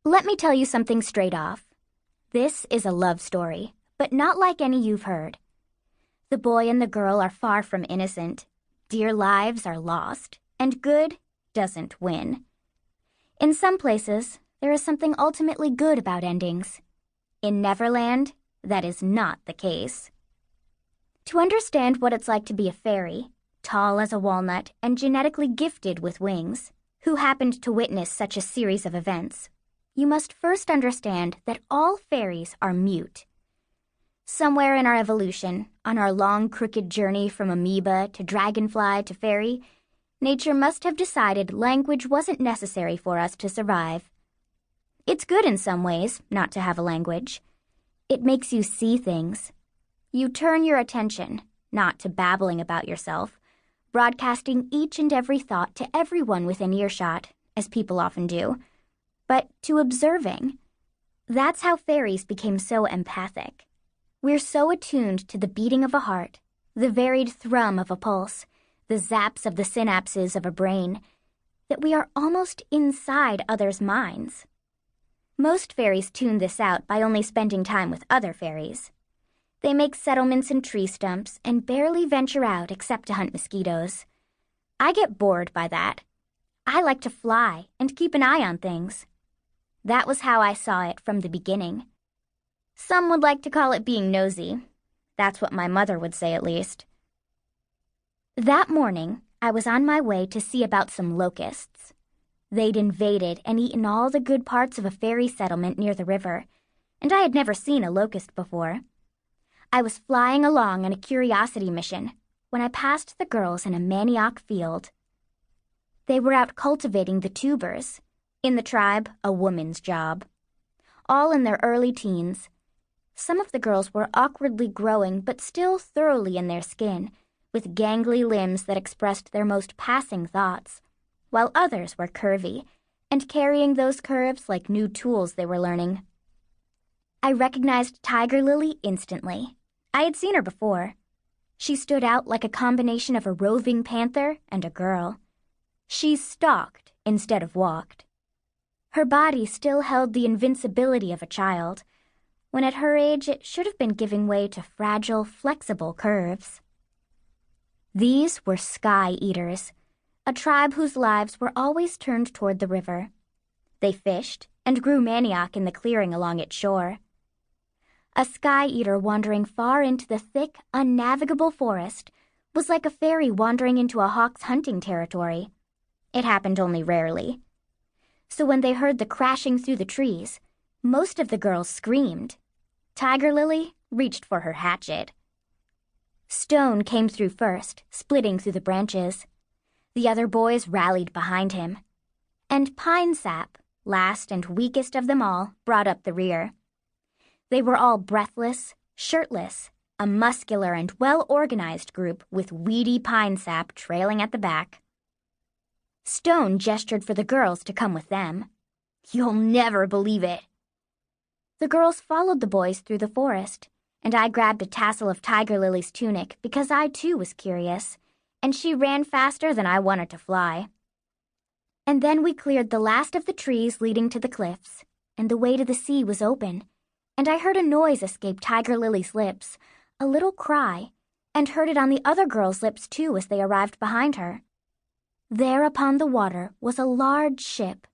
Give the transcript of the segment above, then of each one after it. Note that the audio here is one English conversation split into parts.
Let me tell you something straight off. This is a love story, but not like any you've heard. The boy and the girl are far from innocent. Dear lives are lost, and good doesn't win. In some places, there is something ultimately good about endings. In Neverland, that is not the case. To understand what it's like to be a fairy, tall as a walnut and genetically gifted with wings, who happened to witness such a series of events, you must first understand that all fairies are mute. Somewhere in our evolution, on our long crooked journey from amoeba to dragonfly to fairy, nature must have decided language wasn't necessary for us to survive. It's good in some ways not to have a language. It makes you see things. You turn your attention, not to babbling about yourself, broadcasting each and every thought to everyone within earshot, as people often do, but to observing. That's how fairies became so empathic. We're so attuned to the beating of a heart, the varied thrum of a pulse, the zaps of the synapses of a brain, that we are almost inside others' minds. Most fairies tune this out by only spending time with other fairies. They make settlements in tree stumps and barely venture out except to hunt mosquitoes. I get bored by that. I like to fly and keep an eye on things. That was how I saw it from the beginning. Some would like to call it being nosy. That's what my mother would say, at least. That morning, I was on my way to see about some locusts. They'd invaded and eaten all the good parts of a fairy settlement near the river, and I had never seen a locust before. I was flying along on a curiosity mission when I passed the girls in a manioc field. They were out cultivating the tubers. In the tribe, a woman's job. All in their early teens. Some of the girls were awkwardly growing but still thoroughly in their skin, with gangly limbs that expressed their most passing thoughts, while others were curvy and carrying those curves like new tools they were learning. I recognized Tiger Lily instantly. I had seen her before. She stood out like a combination of a roving panther and a girl. She stalked instead of walked. Her body still held the invincibility of a child, when at her age it should have been giving way to fragile, flexible curves. These were sky eaters, a tribe whose lives were always turned toward the river. They fished and grew manioc in the clearing along its shore. A sky eater wandering far into the thick, unnavigable forest was like a fairy wandering into a hawk's hunting territory. It happened only rarely. So when they heard the crashing through the trees, most of the girls screamed. Tiger Lily reached for her hatchet. Stone came through first, splitting through the branches. The other boys rallied behind him. And Pine Sap, last and weakest of them all, brought up the rear. They were all breathless, shirtless, a muscular and well-organized group with weedy pine sap trailing at the back. Stone gestured for the girls to come with them. You'll never believe it. The girls followed the boys through the forest, and I grabbed a tassel of Tiger Lily's tunic because I too was curious, and she ran faster than I wanted to fly. And then we cleared the last of the trees leading to the cliffs, and the way to the sea was open, and I heard a noise escape Tiger Lily's lips, a little cry, and heard it on the other girls' lips too as they arrived behind her. There upon the water was a large ship,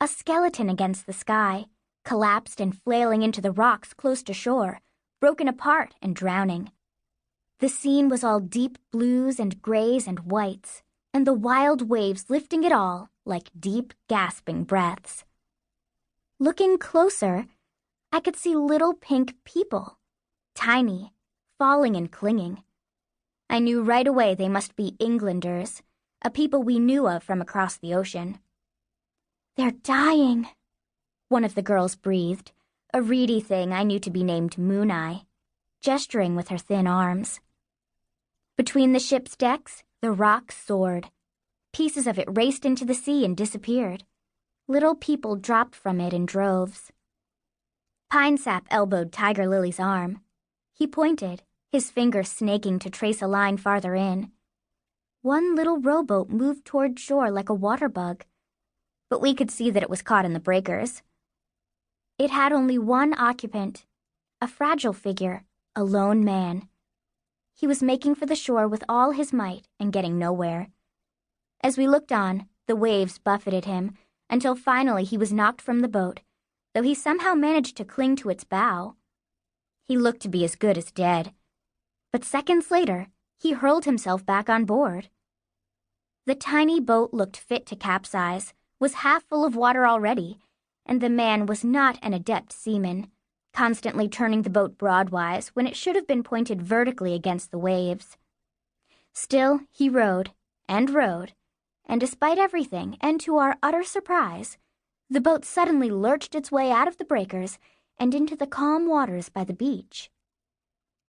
a skeleton against the sky, collapsed and flailing into the rocks close to shore, broken apart and drowning. The scene was all deep blues and grays and whites, and the wild waves lifting it all like deep, gasping breaths. Looking closer, I could see little pink people, tiny, falling and clinging. I knew right away they must be Englanders, a people we knew of from across the ocean. They're dying, one of the girls breathed, a reedy thing I knew to be named Moon Eye, gesturing with her thin arms. Between the ship's decks, the rock soared. Pieces of it raced into the sea and disappeared. Little people dropped from it in droves. Pine Sap elbowed Tiger Lily's arm. He pointed, his fingers snaking to trace a line farther in. One little rowboat moved toward shore like a water bug, but we could see that it was caught in the breakers. It had only one occupant, a fragile figure, a lone man. He was making for the shore with all his might and getting nowhere. As we looked on, the waves buffeted him until finally he was knocked from the boat, though he somehow managed to cling to its bow. He looked to be as good as dead, but seconds later, he hurled himself back on board. The tiny boat looked fit to capsize, was half full of water already, and the man was not an adept seaman, constantly turning the boat broadwise when it should have been pointed vertically against the waves. Still, he rowed, and despite everything, and to our utter surprise, the boat suddenly lurched its way out of the breakers and into the calm waters by the beach.